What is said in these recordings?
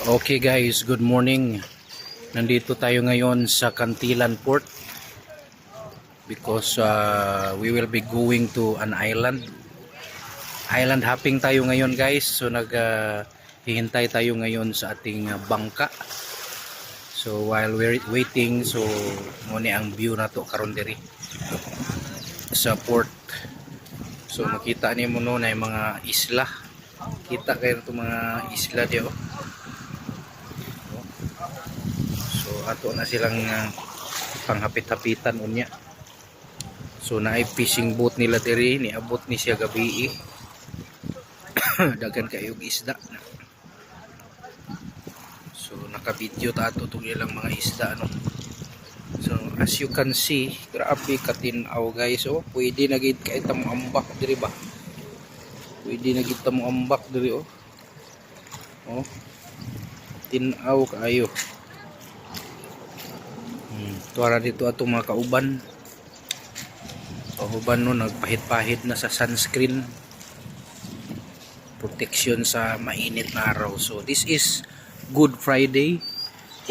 Okay guys, good morning. Nandito tayo ngayon sa Cantilan Port because we will be going to an island. Island hopping tayo ngayon guys. So hihintay tayo ngayon sa ating bangka. So while we're waiting, so muna ang view na to karon diri sa port. So makita niyo mo na yung mga isla. Kita kayo itong mga isla diyo. So ato na silang panghapit-hapitan unya. So naay fishing boat nila diri, niabot ni siya gabi. Dagan kayo isda. So naka-video ta ato tong ilang mga isda no. So as you can see, grabe katinaw guys. Oh, pwede na gid kay tamo ambak diri ba? Pwede na gid tamo ambak diri oh. Oh. Tinaw kaayo. Tuwara dito atong mga kauban. Kauban no, nagpahit-pahit na sa sunscreen. Protection sa mainit na araw. So this is Good Friday.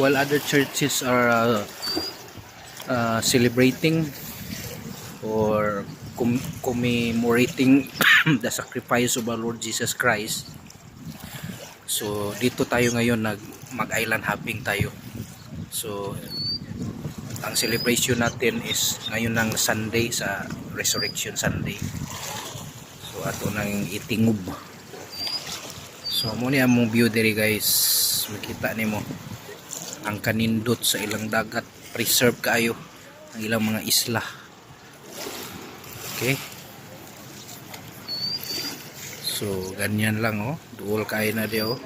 While other churches are celebrating or commemorating the sacrifice of our Lord Jesus Christ. So dito tayo ngayon mag-island hopping tayo. So ang celebration natin is ngayon ng Sunday, sa Resurrection Sunday. So ato nang itingob. So muna among view diri guys. Makita nimo ang kanindot sa ilang dagat. Preserve kaayo ang ilang mga isla. Okay. So ganyan lang oh. Duol kaayo na diyo.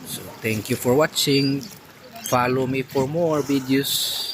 So thank you for watching. Follow me for more videos.